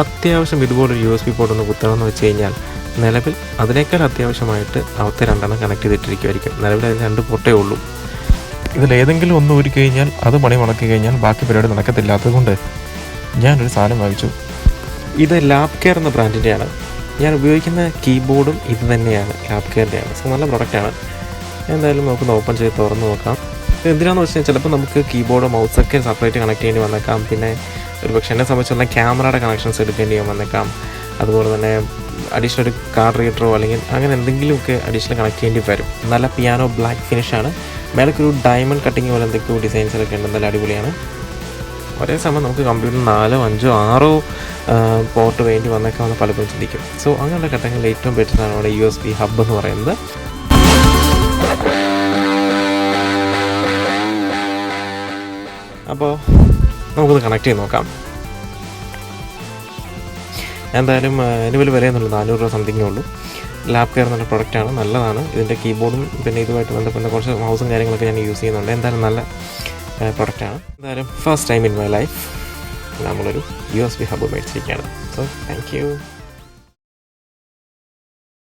അത്യാവശ്യം ഇതുപോലൊരു USB port ഒന്ന് കുത്തണമെന്ന് വെച്ച് കഴിഞ്ഞാൽ നിലവിൽ അതിനേക്കാൾ അത്യാവശ്യമായിട്ട് അവിടുത്തെ 2 കണക്ട് ചെയ്തിട്ടിരിക്കുമായിരിക്കും. നിലവിൽ അതിന് 2 പോർട്ടേ ഉള്ളൂ. ഇതിലേതെങ്കിലും ഒന്ന് ഊരി കഴിഞ്ഞാൽ അത് പണി മുടക്കി കഴിഞ്ഞാൽ ബാക്കി പരിപാടി നടക്കത്തില്ല. അതുകൊണ്ട് ഞാനൊരു സാധനം വാങ്ങിച്ചു. ഇത് ലാബ് കെയർ എന്ന ബ്രാൻഡിൻ്റെയാണ്. ഞാൻ ഉപയോഗിക്കുന്ന കീബോർഡും ഇത് തന്നെയാണ്, ലാബ് കെയറിൻ്റെയാണ്. സോ നല്ല പ്രൊഡക്റ്റാണ്. എന്തായാലും നമുക്കൊന്ന് ഓപ്പൺ ചെയ്ത് തുറന്ന് നോക്കാം. എന്തിനാണെന്ന് വെച്ച് കഴിഞ്ഞാൽ ചിലപ്പോൾ നമുക്ക് കീബോർഡ് മൗസൊക്കെ സെപ്പറേറ്റ് കണക്ട് ചെയ്യേണ്ടി വന്നേക്കാം. പിന്നെ ഒരു പക്ഷേ എന്നെ സംബന്ധിച്ചുള്ള ക്യാമറയുടെ കണക്ഷൻസ് എടുക്കേണ്ടി വന്നേക്കാം. അതുപോലെ തന്നെ അഡീഷണൽ ഒരു കാർഡ് റീഡറോ അല്ലെങ്കിൽ അങ്ങനെ എന്തെങ്കിലുമൊക്കെ അഡീഷണൽ കണക്ട് ചെയ്യേണ്ടി വരും. നല്ല പിയാനോ ബ്ലാക്ക് ഫിനിഷാണ്. മേലൊരു ഡയമണ്ട് കട്ടിങ് പോലെ എന്തൊക്കെയോ ഡിസൈൻസിലൊക്കെ ഉണ്ട്. നല്ല അടിപൊളിയാണ്. ഒരേ സമയം നമുക്ക് കമ്പ്യൂട്ടറിൽ 4, 5, 6 പോർട്ട് വേണ്ടി വന്നേക്കാമെന്ന് പലപ്പോഴും ചിന്തിക്കും. സോ അങ്ങനെയുള്ള ഘട്ടങ്ങളിൽ ഏറ്റവും ബെറ്ററാണ് നമ്മുടെ USB ഹബ്ബ് എന്ന് പറയുന്നത്. അപ്പോൾ നമുക്കത് കണക്ട് ചെയ്ത് നോക്കാം. എന്തായാലും ഇതിന് വലിയ വിലയൊന്നുമില്ല, 400 രൂപ സംതിങ്ങേ ഉള്ളൂ. ലാബ് കെയർ എന്നുള്ള പ്രൊഡക്റ്റാണ്, നല്ലതാണ്. ഇതിൻ്റെ കീബോർഡും പിന്നെ ഇതുമായിട്ട് ബന്ധപ്പെട്ട കുറച്ച് മൗസും കാര്യങ്ങളൊക്കെ ഞാൻ യൂസ് ചെയ്യുന്നുണ്ട്. എന്തായാലും നല്ല പ്രൊഡക്റ്റാണ്. എന്തായാലും first time in my life നമ്മളൊരു USB ഹബ്ബ് മേടിച്ചിരിക്കുകയാണ്. So thank U.